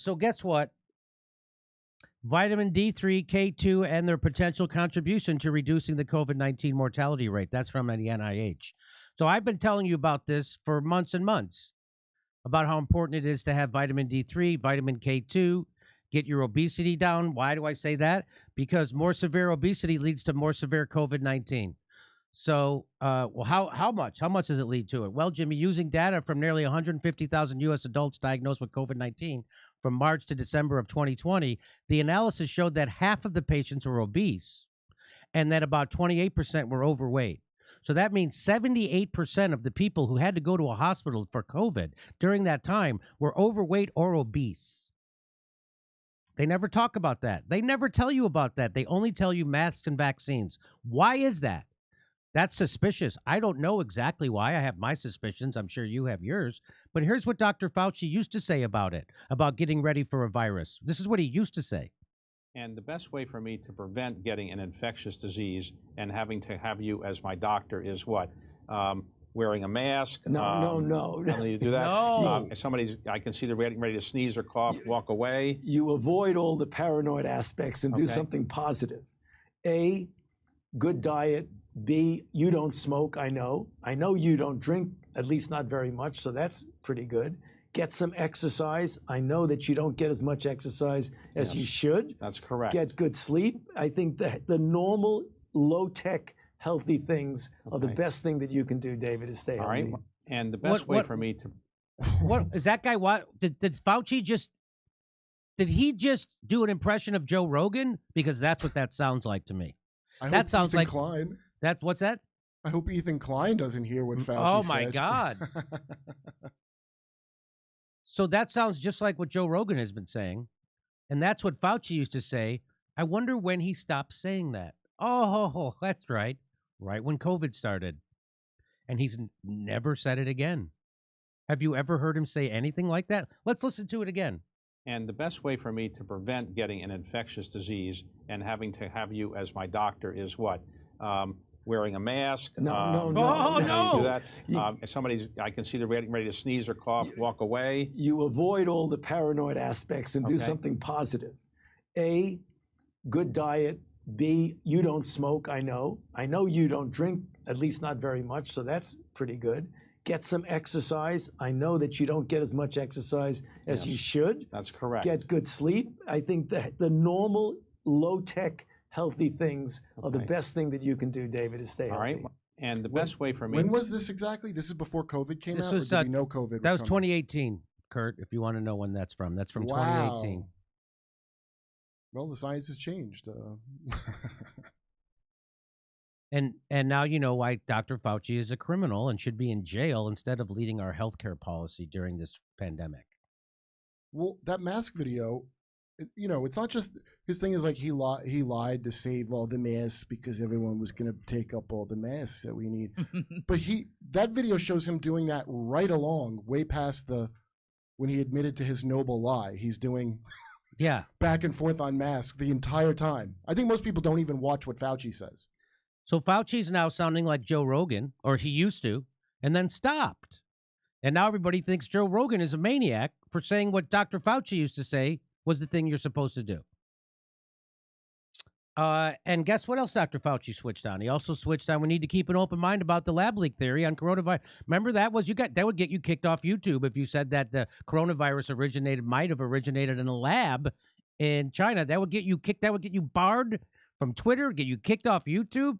So guess what? Vitamin D3, K2, and their potential contribution to reducing the COVID-19 mortality rate. That's from the NIH. So I've been telling you about this for months and months, about how important it is to have vitamin D3, vitamin K2, get your obesity down. Why do I say that? Because more severe obesity leads to more severe COVID-19. So, well, how much? How much does it lead to it? Well, Jimmy, using data from nearly 150,000 U.S. adults diagnosed with COVID-19 from March to December of 2020, the analysis showed that half of the patients were obese and that about 28% were overweight. So that means 78% of the people who had to go to a hospital for COVID during that time were overweight or obese. They never talk about that. They never tell you about that. They only tell you masks and vaccines. Why is that? That's suspicious. I don't know exactly why. I have my suspicions. I'm sure you have yours. But here's what Dr. Fauci used to say about it, about getting ready for a virus. This is what he used to say. And the best way for me to prevent getting an infectious disease and having to have you as my doctor is what? Wearing a mask? No. You do that? No. If I can see they're ready to sneeze or cough, walk away. You avoid all the paranoid aspects and do something positive. A, good diet. B, you don't smoke, I know. I know you don't drink, at least not very much, so that's pretty good. Get some exercise. I know that you don't get as much exercise as you should. That's correct. Get good sleep. I think that the normal, low-tech, healthy things are the best thing that you can do, David, is stay healthy. All right. And the best way for me to... What is that guy? What did Fauci just... Did he just do an impression of Joe Rogan? Because that's what that sounds like to me. That sounds like Klein. What's that? I hope Ethan Klein doesn't hear what Fauci said. Oh, my God. So that sounds just like what Joe Rogan has been saying. And that's what Fauci used to say. I wonder when he stopped saying that. Oh, that's right. Right when COVID started. And he's never said it again. Have you ever heard him say anything like that? Let's listen to it again. And the best way for me to prevent getting an infectious disease and having to have you as my doctor is what? Wearing a mask? No. You do that? If I can see they're ready to sneeze or cough, walk away. You avoid all the paranoid aspects and do something positive. A, good diet. B, you don't smoke, I know. I know you don't drink, at least not very much, so that's pretty good. Get some exercise. I know that you don't get as much exercise as you should. That's correct. Get good sleep. I think that the normal, low-tech, healthy things are the best thing that you can do, David, is stay healthy. All right. And the best way for me... When was this exactly? This is before COVID came out? Was, or did we know COVID was That was coming? 2018, Kurt, if you want to know when that's from. That's from 2018. Well, the science has changed. And now you know why Dr. Fauci is a criminal and should be in jail instead of leading our healthcare policy during this pandemic. Well, that mask video, it's not just his thing is like he lied to save all the masks because everyone was going to take up all the masks that we need. But that video shows him doing that right along, way past when he admitted to his noble lie. He's doing back and forth on masks the entire time. I think most people don't even watch what Fauci says. So Fauci's now sounding like Joe Rogan, or he used to, and then stopped. And now everybody thinks Joe Rogan is a maniac for saying what Dr. Fauci used to say was the thing you're supposed to do. And guess what else Dr. Fauci switched on? He also switched on we need to keep an open mind about the lab leak theory on coronavirus. Remember that would get you kicked off YouTube if you said that the coronavirus might have originated in a lab in China. That would get you kicked. That would get you barred from Twitter, get you kicked off YouTube.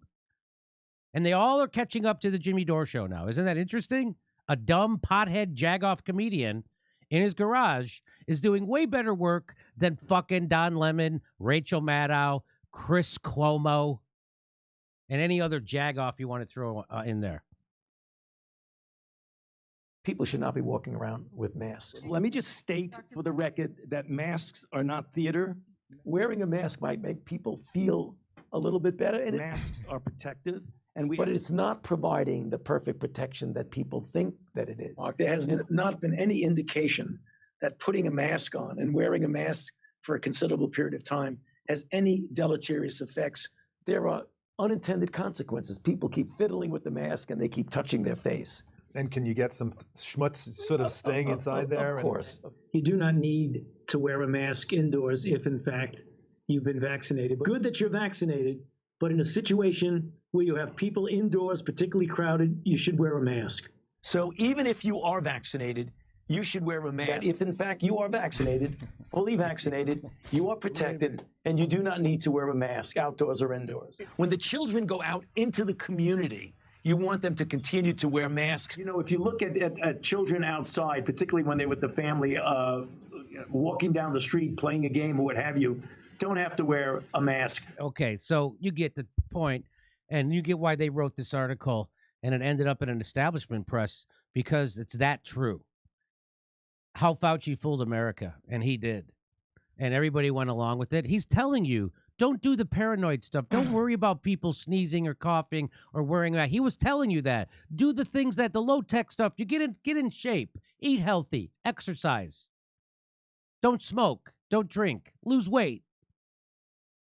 And they all are catching up to the Jimmy Dore show now. Isn't that interesting? A dumb pothead jagoff comedian in his garage is doing way better work than fucking Don Lemon, Rachel Maddow, Chris Cuomo, and any other jagoff you want to throw in there. People should not be walking around with masks. Let me just state for the record that masks are not theater. Wearing a mask might make people feel a little bit better. And Masks are protective. But it's not providing the perfect protection that people think that it is. Mark, there has not been any indication that putting a mask on and wearing a mask for a considerable period of time has any deleterious effects. There are unintended consequences. People keep fiddling with the mask and they keep touching their face. And can you get some schmutz sort of staying inside there? Of course. you do not need to wear a mask indoors if, in fact, you've been vaccinated. Good that you're vaccinated, but in a situation where you have people indoors, particularly crowded, you should wear a mask. So even if you are vaccinated, you should wear a mask. If in fact you are vaccinated, fully vaccinated, you are protected, and you do not need to wear a mask outdoors or indoors. When the children go out into the community, you want them to continue to wear masks. You know, if you look at children outside, particularly when they're with the family, walking down the street, playing a game or what have you, don't have to wear a mask. Okay, so you get the point, and you get why they wrote this article, and it ended up in an establishment press because it's that true. How Fauci fooled America, and he did. And everybody went along with it. He's telling you, don't do the paranoid stuff. Don't worry about people sneezing or coughing or worrying about. He was telling you that. Do the things that the low-tech stuff. You get in shape, eat healthy, exercise. Don't smoke, don't drink, lose weight.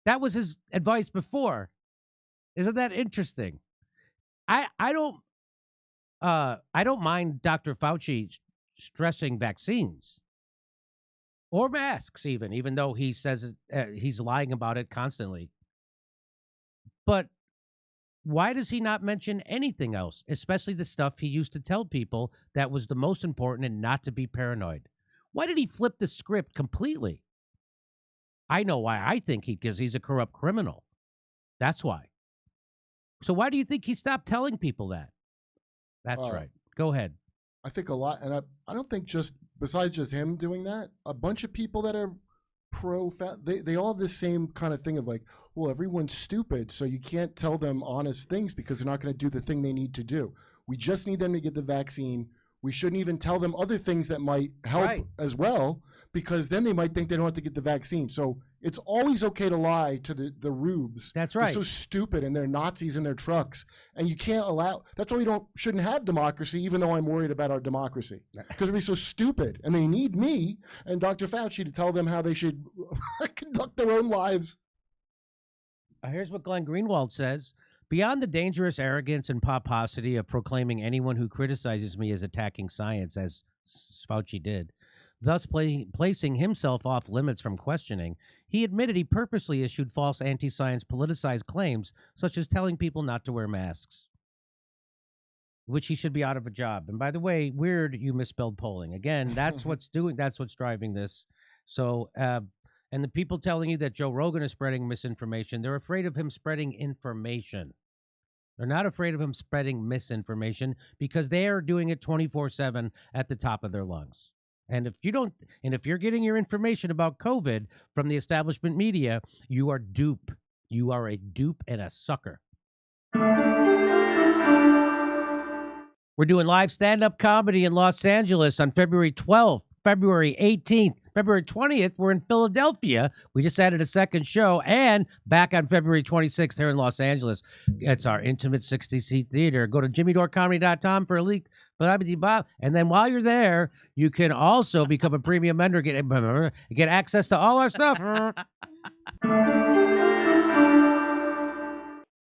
That was his advice before. Isn't that interesting? I don't mind Dr. Fauci stressing vaccines or masks, even though he says he's lying about it constantly. But why does he not mention anything else, especially the stuff he used to tell people that was the most important and not to be paranoid? Why did he flip the script completely? I know why. I think because he's a corrupt criminal. That's why. So why do you think he stopped telling people that? That's right. Go ahead. I think a lot, and I don't think just, besides just him doing that, a bunch of people that are they all have this same kind of thing of like, well, everyone's stupid, so you can't tell them honest things because they're not going to do the thing they need to do. We just need them to get the vaccine. We shouldn't even tell them other things that might help as well, because then they might think they don't have to get the vaccine. So it's always okay to lie to the rubes. That's right. They're so stupid, and they're Nazis in their trucks, and you can't allow. That's why we shouldn't have democracy. Even though I'm worried about our democracy, because we're so stupid, and they need me and Dr. Fauci to tell them how they should conduct their own lives. Here's what Glenn Greenwald says. Beyond the dangerous arrogance and pomposity of proclaiming anyone who criticizes me as attacking science, as Fauci did, thus placing himself off limits from questioning, he admitted he purposely issued false anti-science politicized claims, such as telling people not to wear masks, which he should be out of a job. And by the way, weird you misspelled polling. Again, that's what's driving this. So, and the people telling you that Joe Rogan is spreading misinformation, they're afraid of him spreading information. They're not afraid of him spreading misinformation because they are doing it 24/7 at the top of their lungs. And if you're getting your information about COVID from the establishment media, you are dupe. You are a dupe and a sucker. We're doing live stand-up comedy in Los Angeles on February 12th, February 18th, February 20th, we're in Philadelphia. We just added a second show, and back on February 26th here in Los Angeles. It's our intimate 60-seat theater. Go to jimmydorecomedy.com for a link. And then while you're there, you can also become a premium member, get access to all our stuff.